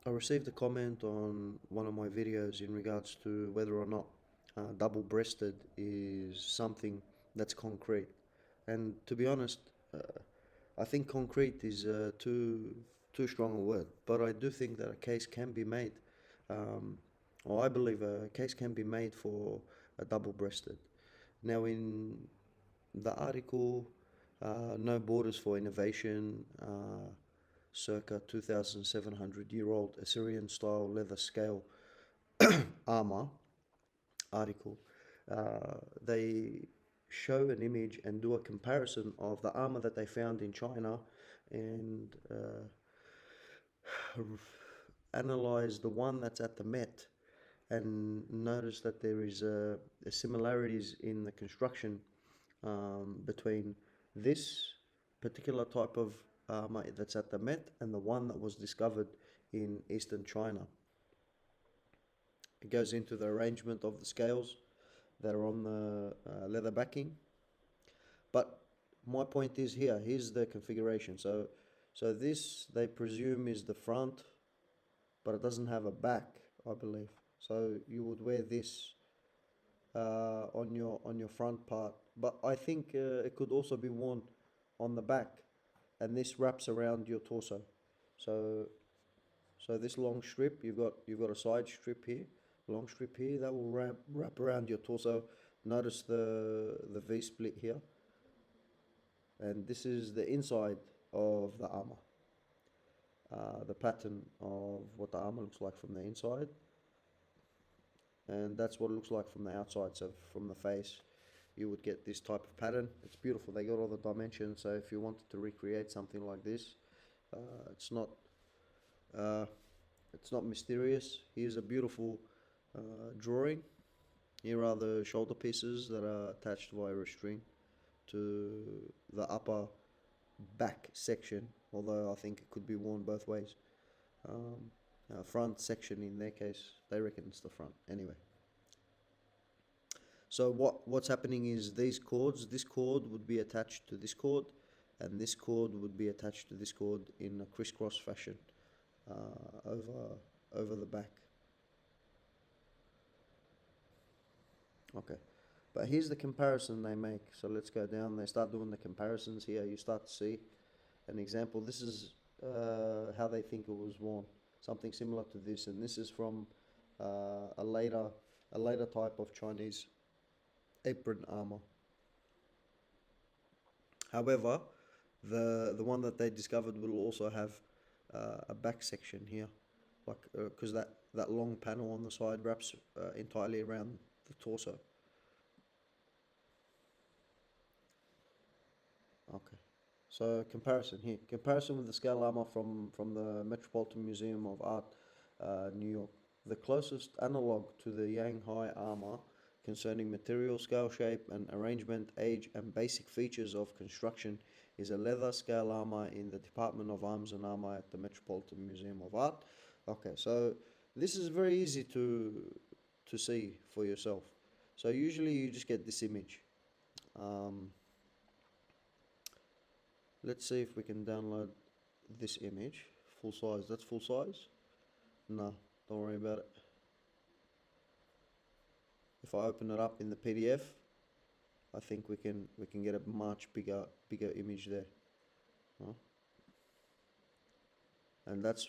I received a comment on one of my videos in regards to whether or not double-breasted is something that's concrete. And to be honest, I think concrete is too strong a word. But I do think that a case can be made, um, or I believe a case can be made for a double-breasted. Now, in the article, No Borders for Innovation, circa 2,700-year-old Assyrian style leather scale armor article, they show an image and do a comparison of the armor that they found in China and analyze the one that's at the Met and notice that there is similarities in the construction between this particular type of armor that's at the Met and the one that was discovered in eastern China. It goes into the arrangement of the scales that are on the leather backing. But my point is here's the configuration. So this they presume is the front, but it doesn't have a back, I believe. So you would wear this on your front part, but I think it could also be worn on the back, and this wraps around your torso. So so this long strip, you've got a side strip here, long strip here that will wrap around your torso. Notice the V split here, and this is the inside of the armor. The pattern of what the armor looks like from the inside, and that's what it looks like from the outside. So from the face, you would get this type of pattern. It's beautiful. They got all the dimensions. So if you wanted to recreate something like this, uh, it's not uh, it's not mysterious. Here's a beautiful drawing. Here are the shoulder pieces that are attached via a string to the upper back section, although I think it could be worn both ways. Um, Front section in their case, they reckon it's the front. Anyway, so what's happening is these cords, this cord would be attached to this cord, and this cord would be attached to this cord in a crisscross fashion over the back. Okay, but here's the comparison they make. So let's go down. They start doing the comparisons here. You start to see an example. This is how they think it was worn. Something similar to this, and this is from a later type of Chinese apron armor. However, the one that they discovered will also have a back section here, like because that long panel on the side wraps entirely around the torso. Okay. So comparison here. Comparison with the scale armor from the Metropolitan Museum of Art, New York. The closest analog to the Yanghai armor concerning material, scale, shape, and arrangement, age, and basic features of construction is a leather scale armor in the Department of Arms and Armor at the Metropolitan Museum of Art. Okay, so this is very easy to see for yourself. So usually you just get this image. Um, Let's see if we can download this image. Full size. That's full size? No, don't worry about it. If I open it up in the PDF, I think we can get a much bigger image there. Huh? And that's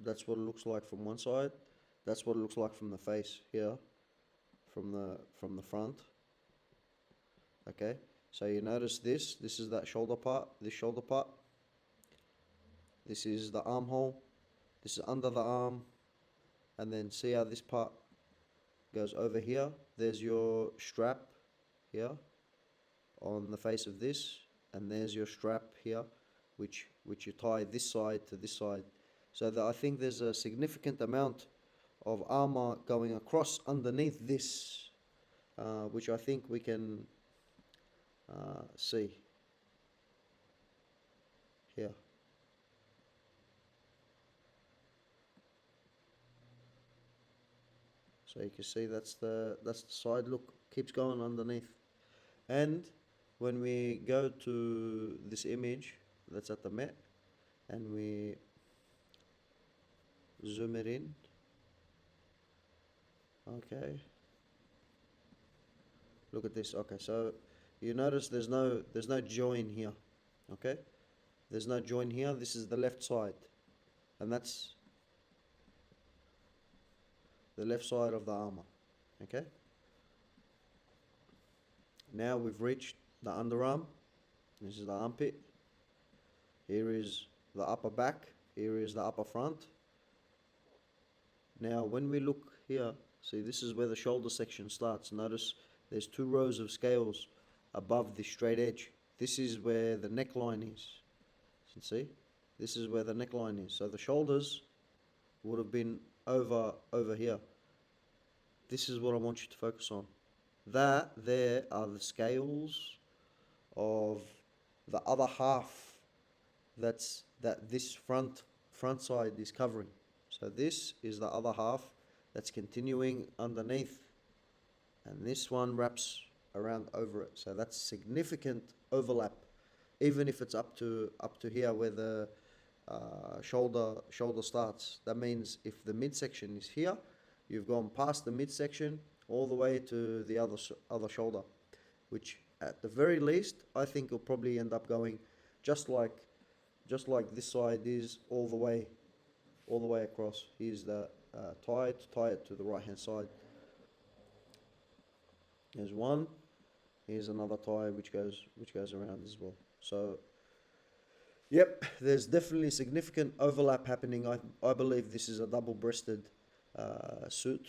what it looks like from one side. That's what it looks like from the face here, from the front. Okay. So you notice this. This is that shoulder part. This shoulder part. This is the armhole. This is under the arm. And then see how this part goes over here. There's your strap here on the face of this, and there's your strap here, which you tie this side to this side. So that I think there's a significant amount of armor going across underneath this, which I think we can see here. So you can see that's the side. Look, keeps going underneath. And when we go to this image that's at the Met, and zoom it in. Okay, look at this. Okay, so you notice there's no join here. Okay, there's no join here. This is the left side, and that's the left side of the armor. Okay, now we've reached the underarm. This is the armpit. Here is the upper back. Here is the upper front. Now, when we look here, see, this is where the shoulder section starts. Notice there's two rows of scales above the straight edge. This is where the neckline is. You see, this is where the neckline is. So the shoulders would have been over here. This is what I want you to focus on. That there are the scales of the other half that this front side is covering. So this is the other half that's continuing underneath, and this one wraps around over it. So that's significant overlap, even if it's up to here where the shoulder starts. That means if the midsection is here, you've gone past the midsection all the way to the other shoulder, which at the very least I think will probably end up going just like this side is all the way across. Here's the tie it to the right hand side. There's one. Here's another tie which goes around as well. So yep, there's definitely significant overlap happening. I believe this is a double-breasted suit,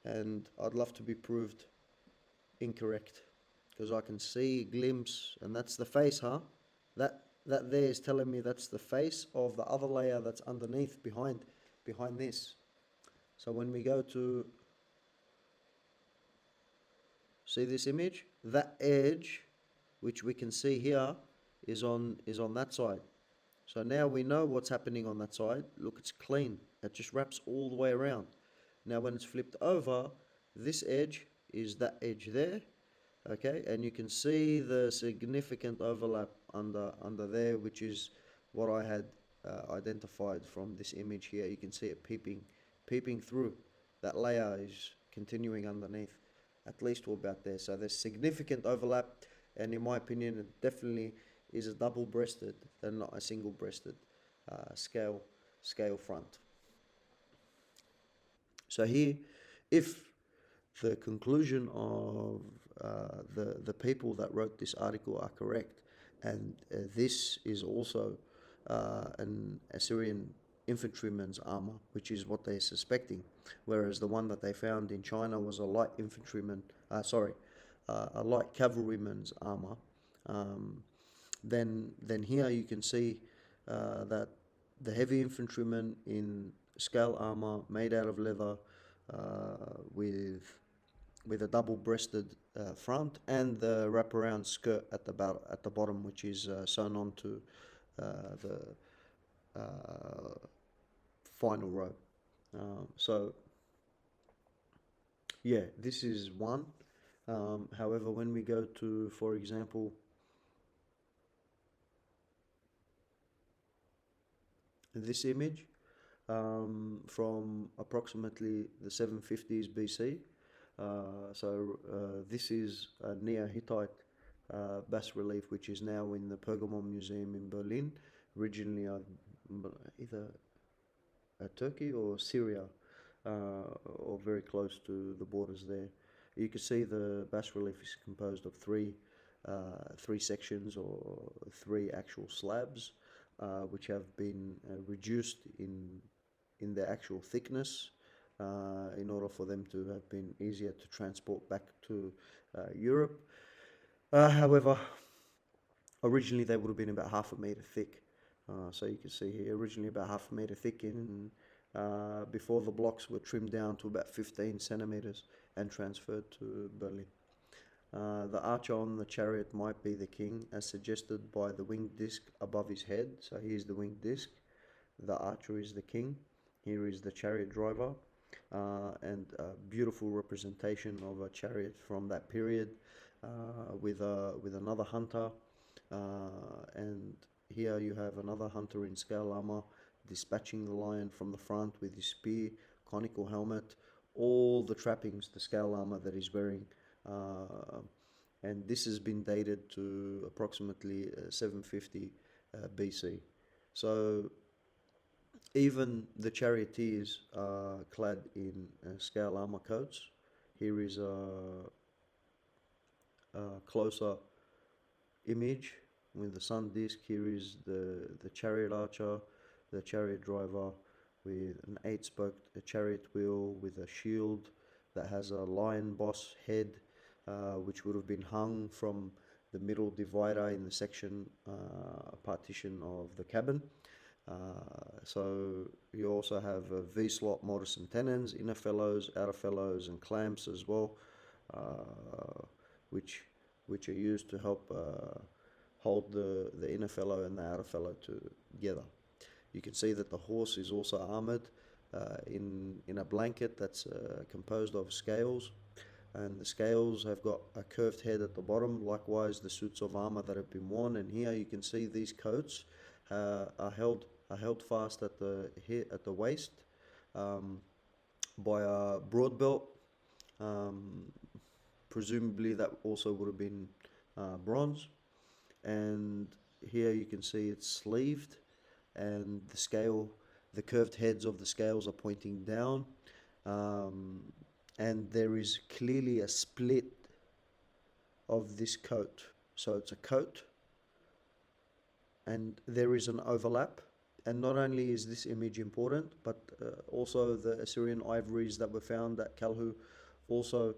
and I'd love to be proved incorrect, because I can see a glimpse, and that's the face, huh? That there is telling me that's the face of the other layer that's underneath behind this. So when we go to see this image, that edge which we can see here is on that side. So now we know what's happening on that side. Look, it's clean. It just wraps all the way around. Now when it's flipped over, this edge is that edge there. Okay, and you can see the significant overlap under there, which is what I had identified from this image here. You can see it peeping through. That layer is continuing underneath, at least to about there. So there's significant overlap, and in my opinion, it definitely is a double-breasted and not a single-breasted scale front. So here, if the conclusion of the people that wrote this article are correct, and this is also an Assyrian infantryman's armor, which is what they're suspecting, whereas the one that they found in China was a light infantryman, a light cavalryman's armor. Then here you can see that the heavy infantryman in scale armor made out of leather, with a double-breasted front, and the wraparound skirt at the bottom, which is sewn onto the final row. So yeah, this is one. However, when we go to, for example, this image from approximately the 750s BC. This is a Neo-Hittite bas relief, which is now in the Pergamon Museum in Berlin. Originally, either Turkey or Syria, or very close to the borders there. You can see the bas relief is composed of three sections, or three actual slabs, which have been reduced in their actual thickness, in order for them to have been easier to transport back to Europe. However, originally they would have been about 1/2 meter thick. So you can see here, originally about 1/2 meter thick, before the blocks were trimmed down to about 15 centimeters and transferred to Berlin. The archer on the chariot might be the king, as suggested by the winged disc above his head. So here's the winged disc. The archer is the king. Here is the chariot driver, and a beautiful representation of a chariot from that period, with another hunter, and here you have another hunter in scale armor dispatching the lion from the front with his spear, conical helmet, all the trappings, the scale armor that he's wearing. Uh, and this has been dated to approximately 750 BC. So even the charioteers are clad in scale armor coats. Here is a closer image with the sun disk. Here is the chariot archer, the chariot driver with an 8-spoked chariot wheel with a shield that has a lion boss head, which would have been hung from the middle divider in the section partition of the cabin. So you also have V-slot mortise and tenons, inner fellows, outer fellows, and clamps as well, which are used to help hold the inner fellow and the outer fellow together. You can see that the horse is also armored in a blanket that's composed of scales, and the scales have got a curved head at the bottom. Likewise, the suits of armor that have been worn, and here you can see these coats are held fast at the waist by a broad belt. Presumably that also would have been bronze. And here you can see it's sleeved, and the curved heads of the scales are pointing down, and there is clearly a split of this coat. So it's a coat, and there is an overlap. And not only is this image important, but also the Assyrian ivories that were found at Kalhu also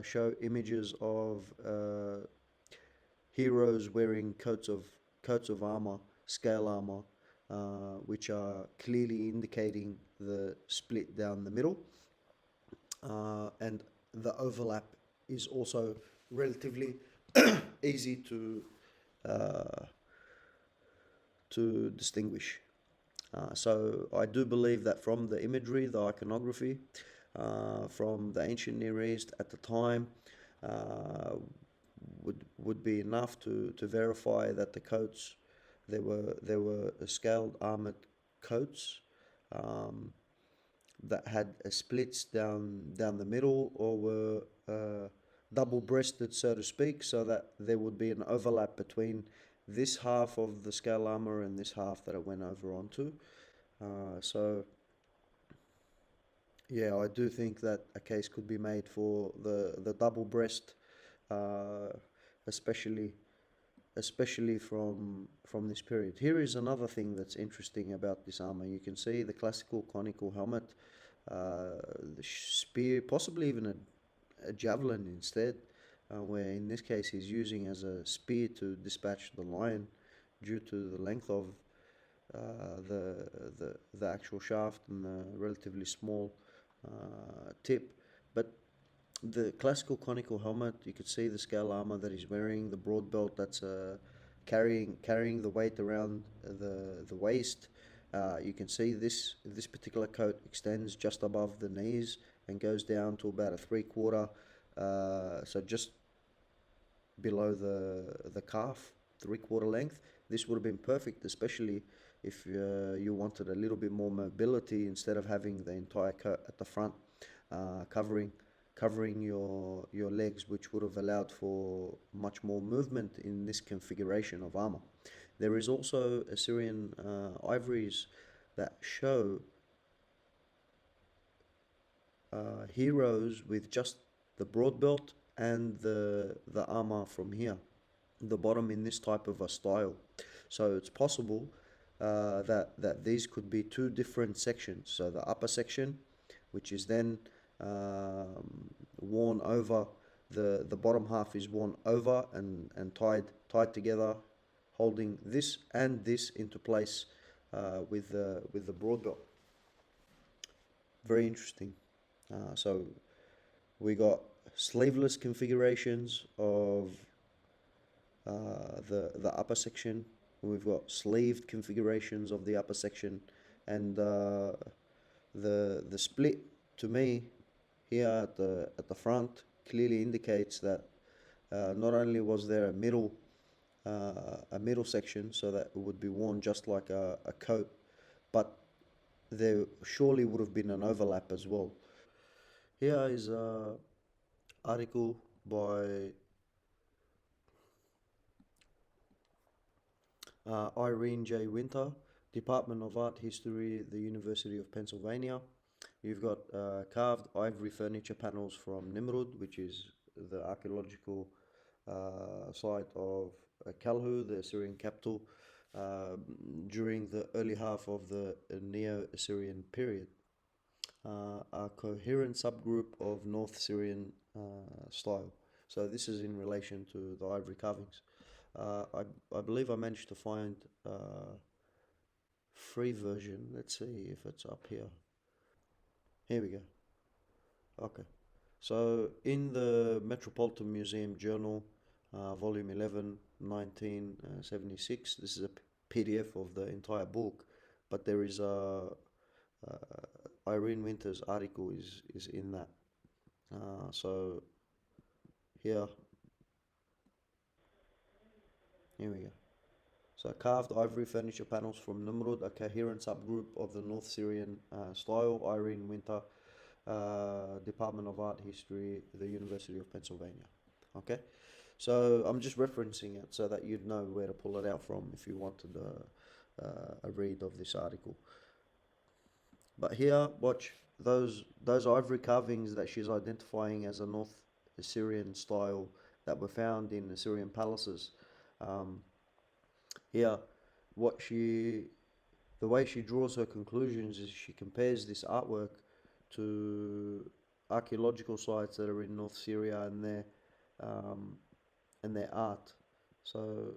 show images of heroes wearing coats of armor, scale armor, which are clearly indicating the split down the middle, and the overlap is also relatively easy to distinguish. So I do believe that from the imagery, the iconography, from the ancient Near East at the time, would be enough to verify that the coats, there were scaled armored coats that had splits down the middle, or were double-breasted, so to speak, so that there would be an overlap between this half of the scale armor and this half that it went over onto. So yeah, I do think that a case could be made for the double breast, especially from this period. Here is another thing that's interesting about this armor. You can see the classical conical helmet, the spear, possibly even a javelin instead, where in this case he's using as a spear to dispatch the lion due to the length of the actual shaft and the relatively small tip. But the classical conical helmet, you could see the scale armor that he's wearing, the broad belt that's carrying the weight around the waist. You can see this particular coat extends just above the knees and goes down to about a 3/4, so just below the calf, 3/4 length. This would have been perfect, especially if you wanted a little bit more mobility instead of having the entire coat at the front covering your legs, which would have allowed for much more movement in this configuration of armor. There is also Assyrian ivories that show heroes with just the broad belt and the armor from here, the bottom, in this type of a style. So it's possible that these could be two different sections. So the upper section, which is then worn over, the bottom half is worn over and tied together, holding this and this into place with the broad belt. Very interesting. So we got sleeveless configurations of the upper section. We've got sleeved configurations of the upper section, and the split, to me, here at the front clearly indicates that not only was there a middle section, so that it would be worn just like a coat, but there surely would have been an overlap as well. Here is a article by Irene J. Winter, Department of Art History, the University of Pennsylvania. You've got carved ivory furniture panels from Nimrud, which is the archaeological site of Kalhu, the Assyrian capital, uh, during the early half of the Neo-Assyrian period. A coherent subgroup of North Syrian style. So this is in relation to the ivory carvings. I believe I managed to find a free version. Let's see if it's up here. Here we go. Okay. So in the Metropolitan Museum Journal, Volume 11, 1976, this is a PDF of the entire book, but there is a Irene Winter's article is in that. So here, here we go. So carved ivory furniture panels from Nimrud, a coherent subgroup of the North Syrian style. Irene Winter, Department of Art History, the University of Pennsylvania. Okay, so I'm just referencing it so that you'd know where to pull it out from if you wanted a read of this article. But here, watch those ivory carvings that she's identifying as a North Assyrian style that were found in Assyrian palaces. Um, Here, what she the way she draws her conclusions is she compares this artwork to archaeological sites that are in North Syria um, and their art. So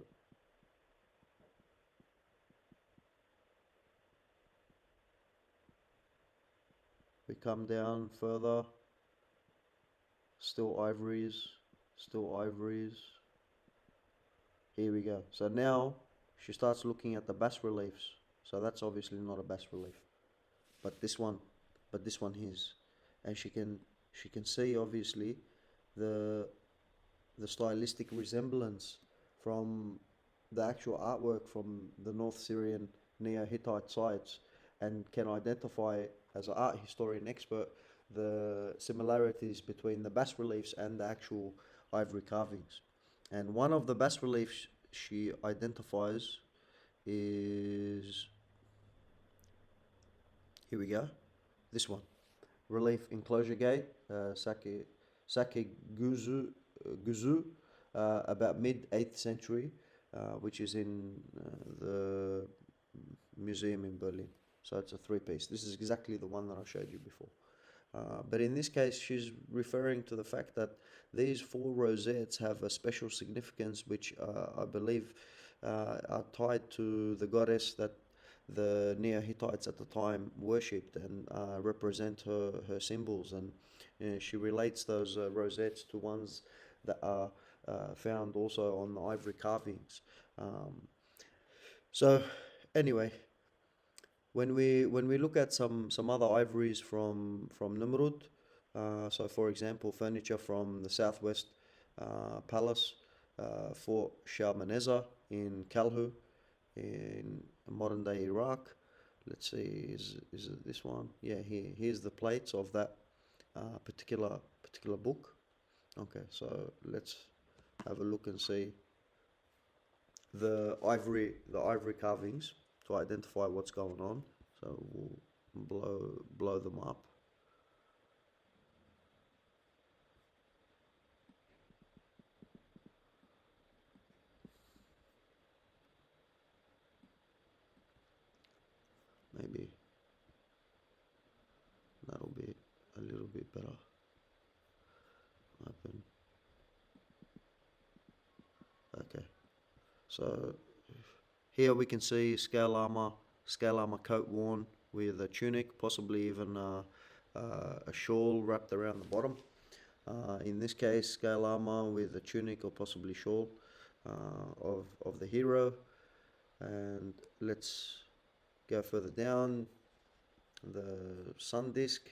we come down further, still ivories, still ivories. Here we go. So now she starts looking at the bas reliefs. So that's obviously not a bas relief, but this one, but this one is, and she can see obviously the the stylistic resemblance from the actual artwork from the North Syrian Neo-Hittite sites, and can identify as an art historian expert the similarities between the bas reliefs and the actual ivory carvings. And one of the bas reliefs she identifies is, here we go, this one, relief enclosure gate, Sake Guzu, about mid 8th century, which is in the museum in Berlin. So it's a three piece. This is exactly the one that I showed you before. But in this case, she's referring to the fact that these four rosettes have a special significance, which I believe are tied to the goddess that the Neo-Hittites at the time worshipped and represent her symbols. And she relates those rosettes to ones that are found also on the ivory carvings. So, anyway, when we look at some other ivories from Nimrud, so for example, furniture from the southwest palace, Fort Shalmaneser in Kalhu in modern day Iraq. Let's see, is it this one? Yeah, here's the plates of that particular book. Okay, so let's have a look and see the ivory carvings to identify what's going on. So we'll blow them up. Maybe that'll be a little bit better. Open. Okay. So here we can see scale armor coat worn with a tunic, possibly even a shawl wrapped around the bottom. In this case, scale armor with a tunic or possibly shawl of the hero. And let's go further down. The sun disk.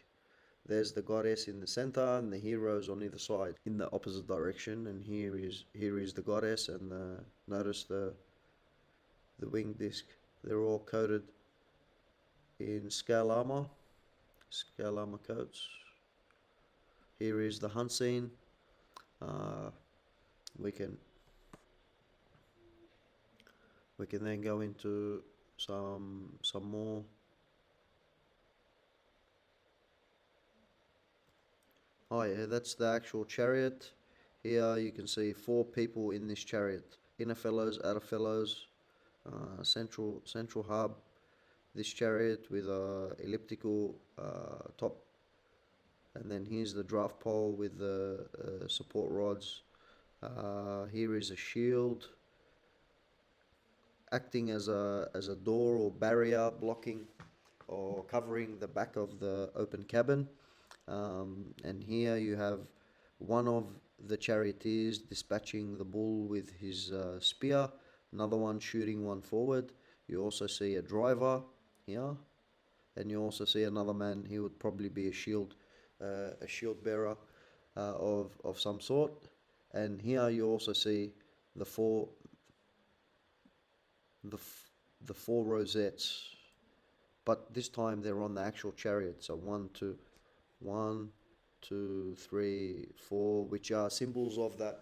There's the goddess in the center and the heroes on either side in the opposite direction. And here is the goddess, and notice the wing disc. They're all coated in scale armor coats. Here is the hunt scene. We can then go into some more. Oh yeah, that's the actual chariot. Here you can see 4 people in this chariot: inner fellows, outer fellows, central hub. This chariot with a elliptical top, and then here's the draft pole with the support rods. Here is a shield acting as a door or barrier, blocking or covering the back of the open cabin. And here you have one of the charioteers dispatching the bull with his spear, another one shooting one forward. You also see a driver here, and you also see another man. He would probably be a shield bearer of some sort. And here you also see the four the four rosettes, but this time they're on the actual chariot. So 1, 2, 3, 4, which are symbols of that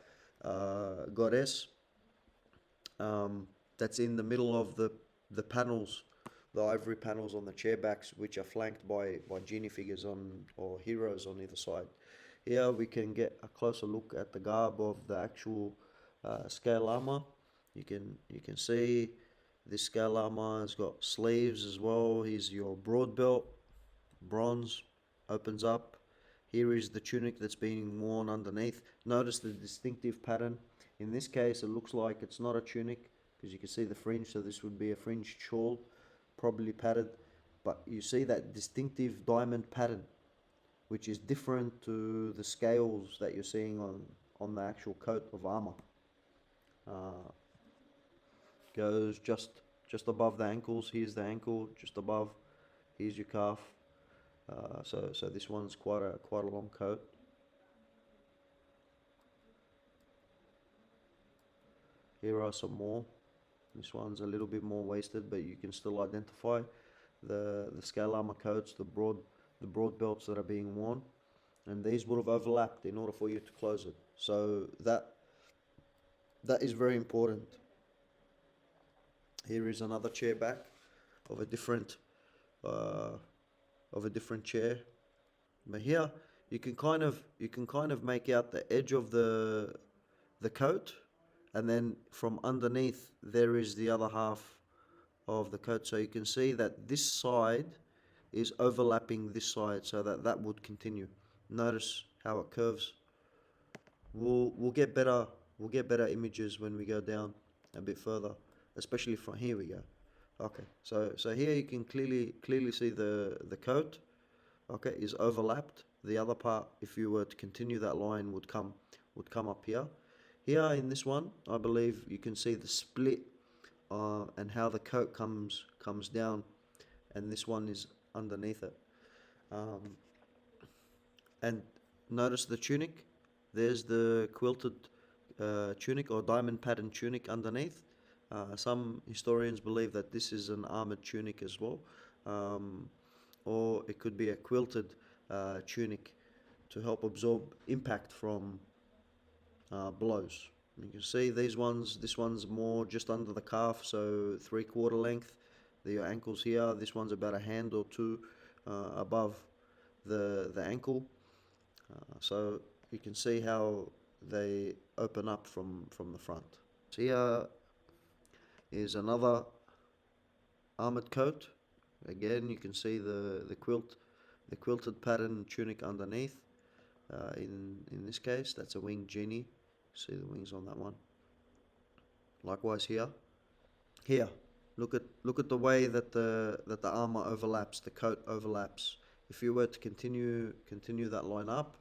goddess. That's in the middle of the panels, the ivory panels on the chair backs, which are flanked by genie figures or heroes on either side. Here we can get a closer look at the garb of the actual scale armor. You can see this scale armor has got sleeves as well. Here's your broad belt, bronze, opens up. Here is the tunic that's being worn underneath. Notice the distinctive pattern. In this case, it looks like it's not a tunic because you can see the fringe, so this would be a fringed shawl, probably padded. But you see that distinctive diamond pattern, which is different to the scales that you're seeing on the actual coat of armor. Goes just above the ankles. Here's the ankle, just above. Here's your calf. So this one's quite a long coat. Here are some more. This one's a little bit more wasted, but you can still identify the scale armor coats, the broad belts that are being worn, and these would have overlapped in order for you to close it. So that is very important. Here is another chair back of a different chair, but here you can kind of make out the edge of the coat, and then from underneath there is the other half of the coat. So you can see that this side is overlapping this side, so that would continue. Notice how it curves. We'll get better images when we go down a bit further, especially from here we go. Okay, so here you can clearly see the coat, okay, is overlapped. The other part, if you were to continue that line, would come up here. Here in this one, I believe you can see the split and how the coat comes down, and this one is underneath it. And notice the tunic. There's the quilted tunic or diamond pattern tunic underneath. Some historians believe that this is an armored tunic as well, or it could be a quilted tunic to help absorb impact from blows. You can see these ones. This one's more just under the calf, so 3/4 length. The ankles here. This one's about a hand or two above the ankle. So you can see how they open up from the front. So here is another armored coat. Again, you can see the quilted pattern tunic underneath. In this case, that's a winged genie. See the wings on that one. Likewise here. Here, look at the way that the armor overlaps, the coat overlaps. If you were to continue that line up,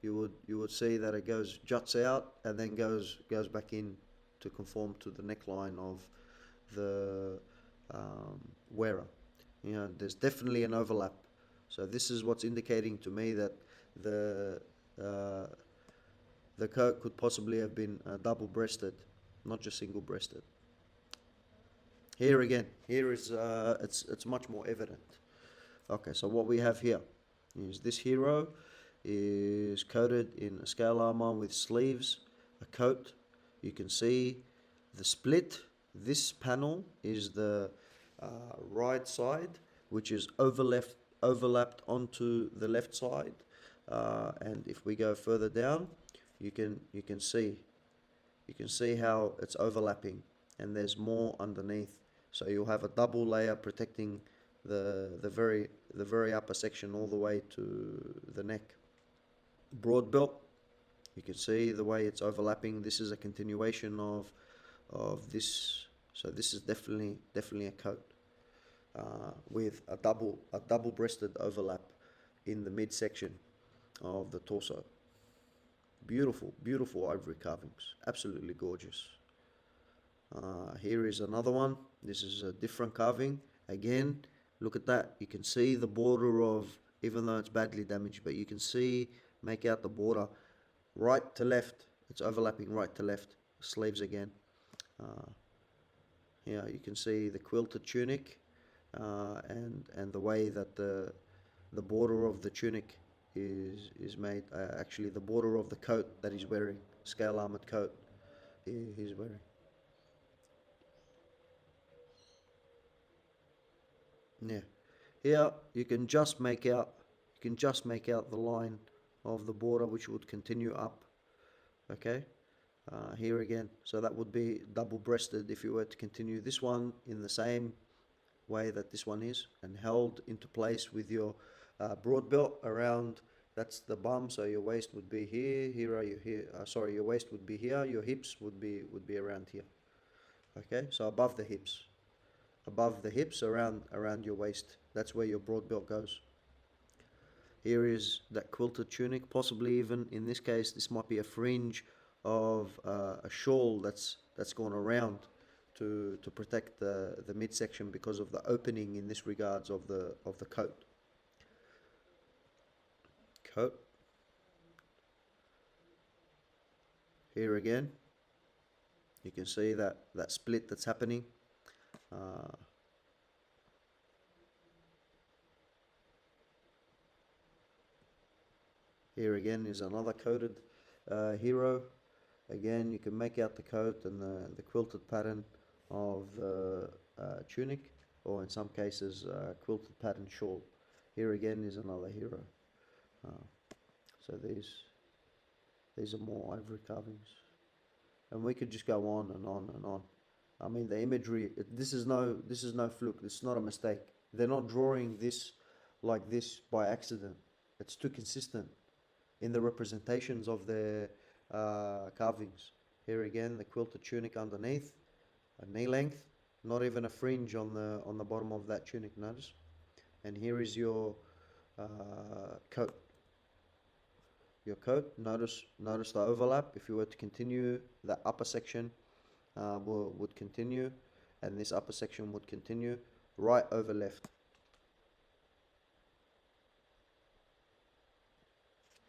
you would see that it juts out and then goes back in to conform to the neckline of the wearer. You know, there's definitely an overlap. So this is what's indicating to me that the coat could possibly have been double-breasted, not just single-breasted. Here again, here is it's much more evident. Okay, so what we have here is this hero is coated in a scale armor with sleeves, a coat. You can see the split. This panel is the right side, which is overlapped onto the left side. And if we go further down, you can see how it's overlapping, and there's more underneath. So you'll have a double layer protecting the very upper section all the way to the neck. Broad belt, you can see the way it's overlapping. This is a continuation of this. So this is definitely a coat with a double breasted overlap in the midsection of the torso. Beautiful ivory carvings, absolutely gorgeous. Here is another one. This is a different carving. Again, look at that. You can see the border of, even though it's badly damaged, but you can see, make out the border right to left. It's overlapping right to left. Sleeves again. Yeah, you can see the quilted tunic, and the way that the border of the tunic is made. Actually, the border of the coat that he's wearing, scale armored coat, he's wearing. Yeah, here you can just make out the line of the border which would continue up. Okay, here again, so that would be double breasted if you were to continue this one in the same way that this one is, and held into place with your broad belt around. That's the bum, so your waist would be here. Here are you here? Sorry, your waist would be here. Your hips would be around here. Okay, so above the hips, around your waist. That's where your broad belt goes. Here is that quilted tunic, possibly even in this case, this might be a fringe of a shawl that's gone around to protect the midsection because of the opening in this regards of the coat. Coat. Here again, you can see that split that's happening. Here again is another coated hero. Again, you can make out the coat and the quilted pattern of the tunic, or in some cases, quilted pattern shawl. Here again is another hero. So these are more ivory carvings, and we could just go on and on and on. I mean, the imagery. This is no fluke. This is not a mistake. They're not drawing this like this by accident. It's too consistent in the representations of their carvings. Here again, the quilted tunic underneath, a knee length, not even a fringe on the bottom of that tunic. Notice, and here is your coat. Your coat. Notice the overlap. If you were to continue, the upper section would continue, and this upper section would continue right over left.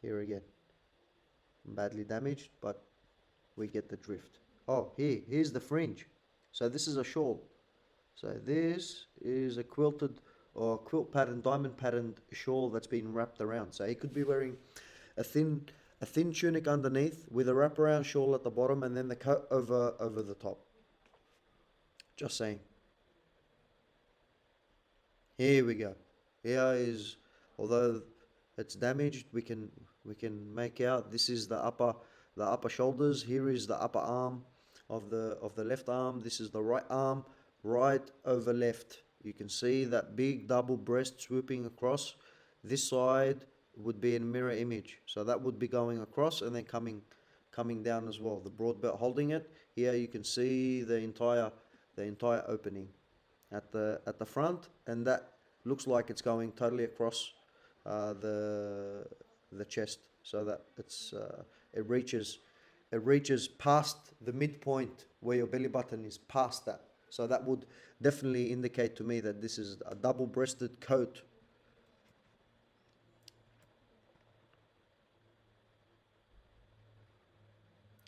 Here again, badly damaged, but we get the drift. Oh, here's the fringe. So this is a shawl. So this is a quilted or quilt pattern, diamond patterned shawl that's been wrapped around. So he could be wearing a thin tunic underneath with a wraparound shawl at the bottom, and then the coat over the top. Just saying. Here we go. Here is, although it's damaged, we can make out this is the upper shoulders. Here is the upper arm of the left arm. This is the right arm, right over left. You can see that big double breast swooping across. This side would be in mirror image, so that would be going across and then coming down as well. The broad belt holding it. Here you can see the entire opening at the front, and that looks like it's going totally across the chest, so that it reaches past the midpoint where your belly button is, past that. So that would definitely indicate to me that this is a double-breasted coat.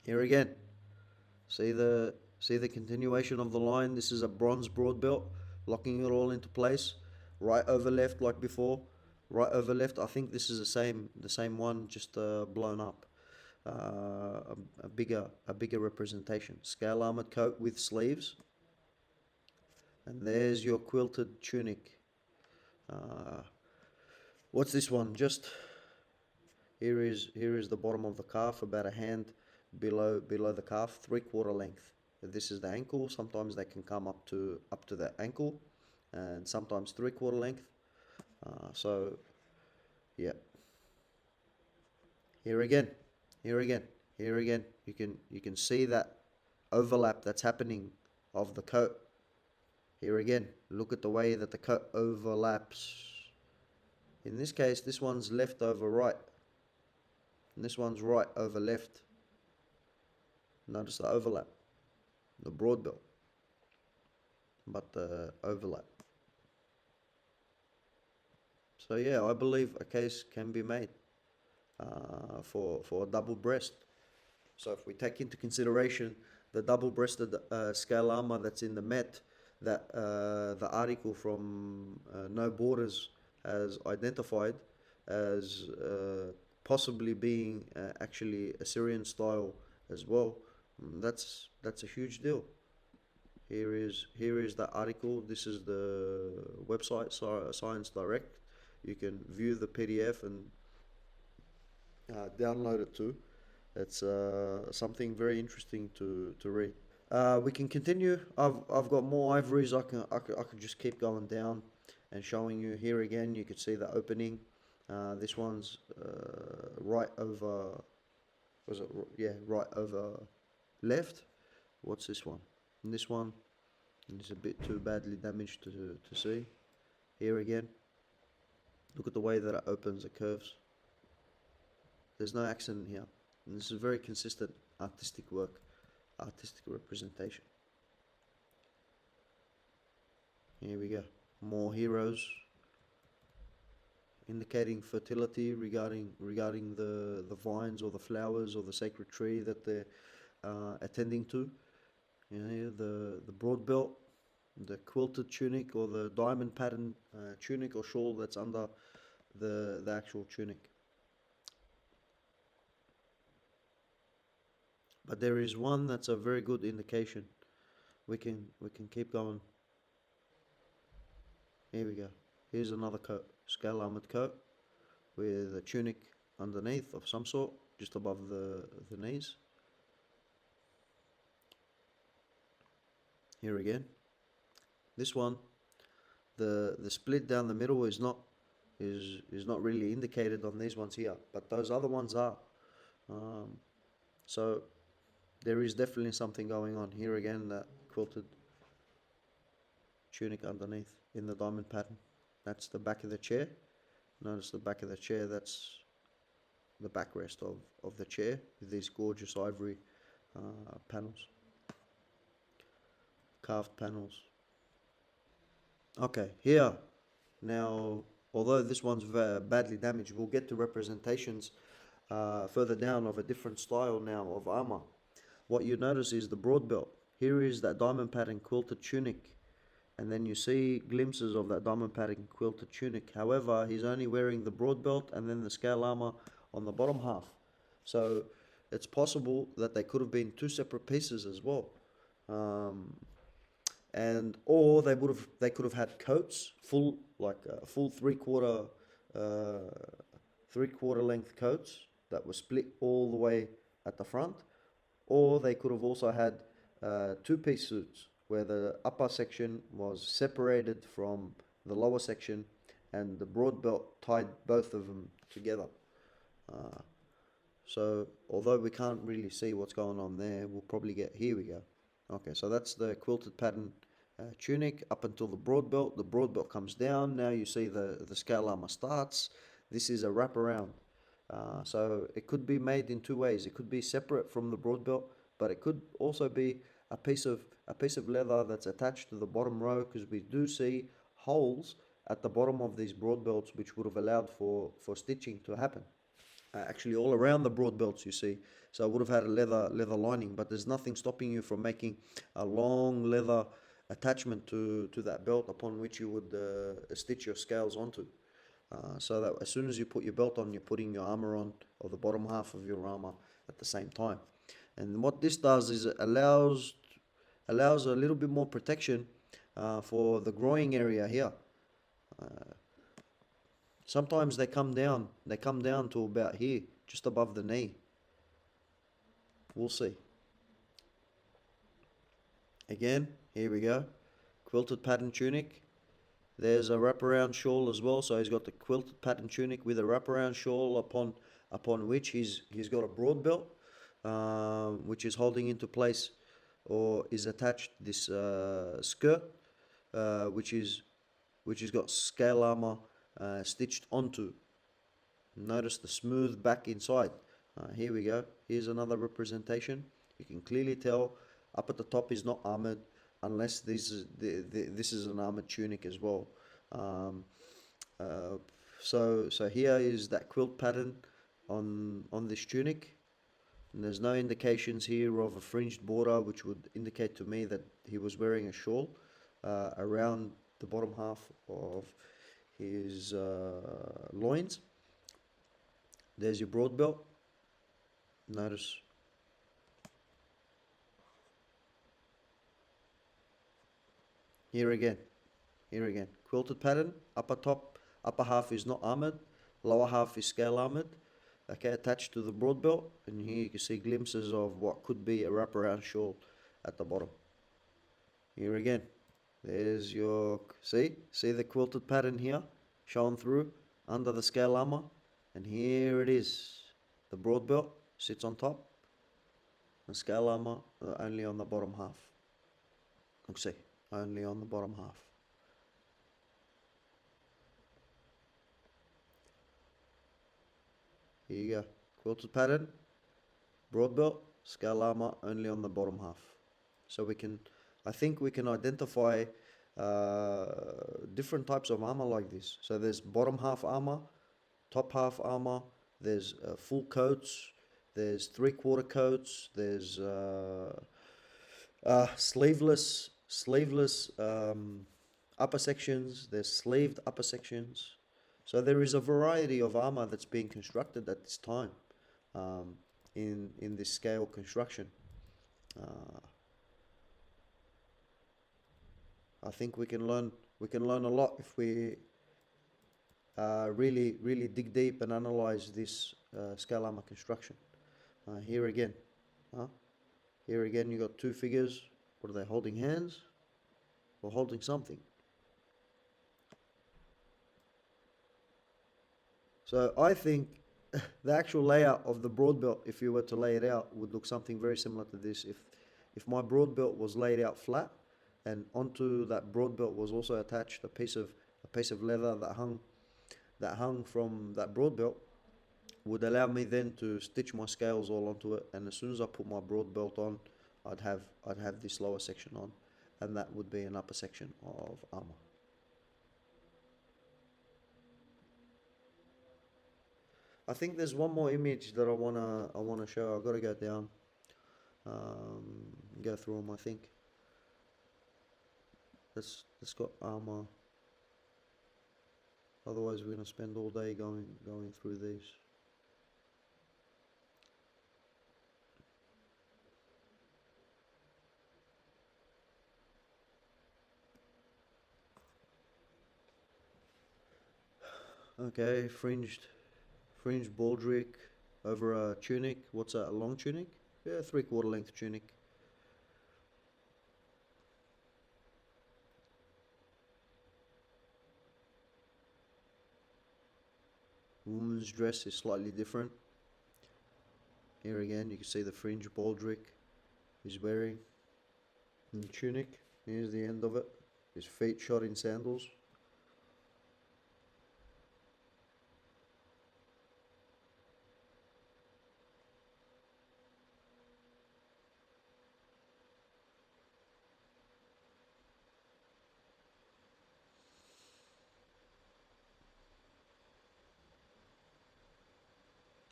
Here again, see the continuation of the line. This is a bronze broad belt, locking it all into place. right over left like before, right over left. I think this is the same one, just blown up. A bigger representation. Scale armored coat with sleeves, and there's your quilted tunic. Uh, what's this one? Just here is the bottom of the calf, about a hand below the calf, 3/4 length. This is the ankle. Sometimes they can come up to the ankle, and sometimes 3/4 length. So yeah, here again, here again, here again. You can see that overlap that's happening of the coat. Here again, look at the way that the coat overlaps. In this case, this one's left over right, and this one's right over left. Notice the overlap, the broad belt, but the overlap. So yeah, I believe a case can be made for a double breast. So if we take into consideration the double-breasted scale armor that's in the Met, that the article from No Borders has identified as possibly being actually Assyrian style as well, that's a huge deal. Here is the article. This is the website, Science Direct. You can view the PDF and download it too. It's something very interesting to read. We can continue. I've got more ivories. I could just keep going down and showing you. Here again, you could see the opening. This one's right over. Was it? Yeah, right over left. What's this one? And this one is a bit too badly damaged to see. Here again, look at the way that it opens. It curves. There's no accident here. And this is very consistent artistic work, artistic representation. Here we go. More heroes indicating fertility regarding the vines or the flowers or the sacred tree that they're attending to. You know, the broad belt, the quilted tunic or the diamond pattern tunic or shawl that's under the actual tunic. But there is one that's a very good indication. We can keep going. Here we go. Here's another coat, scale armored coat with a tunic underneath of some sort, just above the knees. Here again. This one, the split down the middle is not really indicated on these ones here, but those other ones are. So there is definitely something going on. Here again, that quilted tunic underneath in the diamond pattern. That's the back of the chair. Notice the back of the chair, that's the backrest of the chair with these gorgeous ivory panels, carved panels. Okay, here, now, although this one's badly damaged, we'll get to representations further down of a different style now of armor. What you notice is the broad belt. Here is that diamond pattern quilted tunic, and then you see glimpses of that diamond pattern quilted tunic. However, he's only wearing the broad belt and then the scale armor on the bottom half. So it's possible that they could have been two separate pieces as well. Or they could have had coats, full full three-quarter length coats that were split all the way at the front, or they could have also had two-piece suits where the upper section was separated from the lower section and the broad belt tied both of them together. So although we can't really see what's going on there, we'll probably get, here we go. Okay, so that's the quilted pattern tunic up until the broad belt. The broad belt comes down. Now you see the scale armor starts. This is a wraparound. So it could be made in two ways. It could be separate from the broad belt, but it could also be a piece of leather that's attached to the bottom row, because we do see holes at the bottom of these broad belts which would have allowed for stitching to happen. Actually all around the broad belts you see. So it would have had a leather lining, but there's nothing stopping you from making a long leather attachment to that belt upon which you would stitch your scales onto. So that as soon as you put your belt on, you're putting your armor on, or the bottom half of your armor at the same time. And what this does is it allows a little bit more protection for the groin area here. Sometimes they come down to about here, just above the knee. We'll see. Again, here we go. Quilted pattern tunic. There's a wraparound shawl as well. So he's got the quilted pattern tunic with a wraparound shawl upon which he's got a broad belt, which is holding into place or is attached this skirt, which has got scale armor stitched onto. Notice the smooth back inside. Here we go. Here's another representation. You can clearly tell up at the top is not armored, unless this is an armored tunic as well. So here is that quilt pattern on this tunic, and there's no indications here of a fringed border, which would indicate to me that he was wearing a shawl around the bottom half of his loins. There's your broad belt. Notice here again, quilted pattern. Upper half is not armored, lower half is scale armored. Okay, attached to the broad belt, and here you can see glimpses of what could be a wraparound shawl at the bottom. Here again, there's your see the quilted pattern here shown through under the scale armor, and here it is. The broad belt sits on top, and scale armor only on the bottom half. Look, see, only on the bottom half. Here you go. Quilted pattern, broad belt, scale armor only on the bottom half. So I think we can identify different types of armor like this. So there's bottom half armor, top half armor, there's full coats, there's 3/4 coats, there's sleeveless upper sections, there's sleeved upper sections. So there is a variety of armor that's being constructed at this time in this scale construction. I think we can learn a lot if we really dig deep and analyze this scale armor construction. Here again, you got two figures. What are they holding? Hands or holding something? So I think the actual layout of the broad belt, if you were to lay it out, would look something very similar to this. If my broad belt was laid out flat, and onto that broad belt was also attached a piece of leather that hung from that broad belt, would allow me then to stitch my scales all onto it. And as soon as I put my broad belt on, I'd have this lower section on, and that would be an upper section of armor. I think there's one more image that I wanna show. I've got to go down, go through them. I think let's got armor. Otherwise, we're gonna spend all day going through these. Okay, fringed baldric over a tunic. What's that? A long tunic? Yeah, 3/4 length tunic. Woman's dress is slightly different. Here again, you can see the fringe baldric he's wearing. And the tunic, here's the end of it. His feet shod in sandals.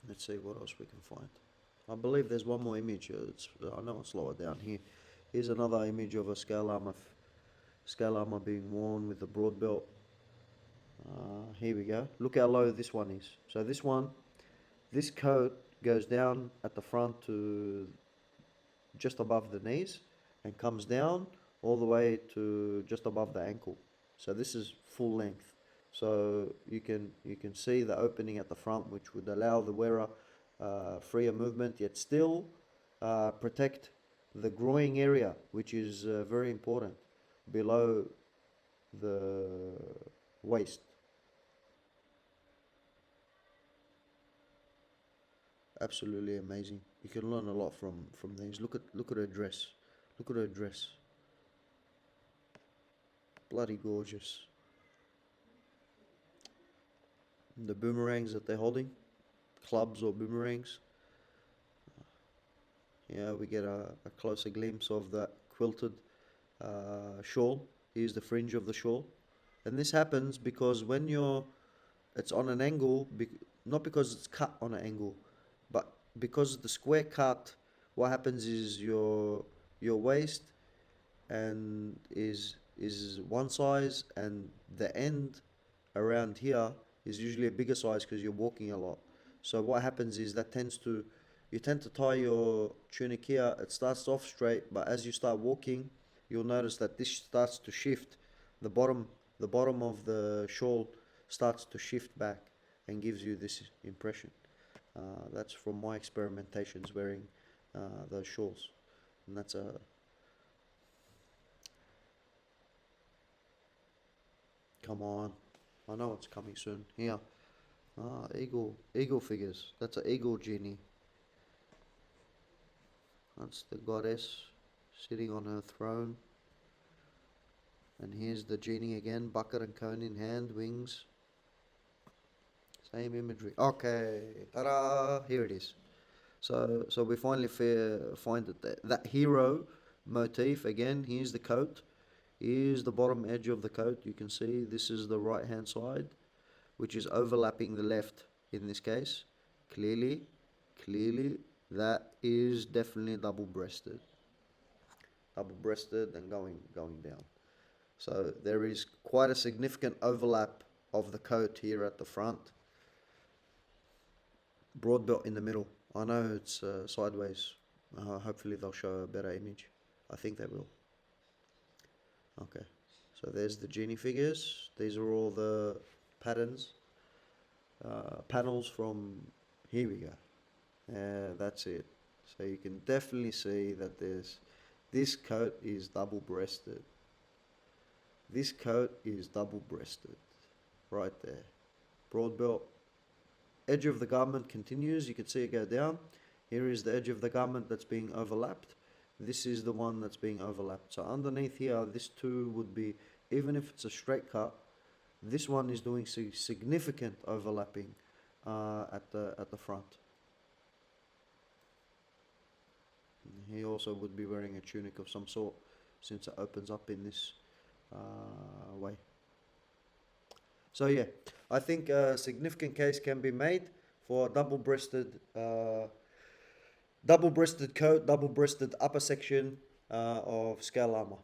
Let's see what else we can find. I believe there's one more image. I know it's lower down here. Here's another image of a scale armor Scale armor being worn with the broad belt. Here we go. Look how low this one is. So this coat goes down at the front to just above the knees and comes down all the way to just above the ankle. So this is full length. So you can see the opening at the front, which would allow the wearer freer movement, yet still protect the groin area, which is very important, below the waist. Absolutely amazing. You can learn a lot from these. Look at her dress. Look at her dress. Bloody gorgeous. The boomerangs that they're holding, clubs or boomerangs. Yeah, we get a closer glimpse of that quilted shawl. Here's the fringe of the shawl. And this happens because when it's on an angle, not because it's cut on an angle, but because the square cut, what happens is your waist and is one size, and the end around here is usually a bigger size because you're walking a lot. So what happens is you tend to tie your tunic here. It starts off straight, but as you start walking, you'll notice that this starts to shift. The bottom the bottom of the shawl starts to shift back and gives you this impression. That's from my experimentations wearing those shawls, and that's a come on. I know it's coming soon. Here, eagle figures. That's an eagle genie. That's the goddess sitting on her throne. And here's the genie again, bucket and cone in hand, wings. Same imagery. Okay, ta-da! Here it is. So we finally find that hero motif again. Here's the coat. Here's the bottom edge of the coat. You can see this is the right hand side, which is overlapping the left in this case. Clearly, that is definitely double-breasted. Double-breasted and going down. So there is quite a significant overlap of the coat here at the front. Broad belt in the middle. I know it's sideways. Hopefully they'll show a better image. I think they will. Okay, so there's the genie figures. These are all the patterns, panels from, here we go. That's it. So you can definitely see that this coat is double-breasted. This coat is double-breasted, right there. Broad belt. Edge of the garment continues. You can see it go down. Here is the edge of the garment that's being overlapped. This is the one that's being overlapped. So underneath here, this too would be, even if it's a straight cut, this one is doing significant overlapping at the front. And he also would be wearing a tunic of some sort, since it opens up in this way. So yeah, I think a significant case can be made for double-breasted coat, double-breasted upper section of scale armor.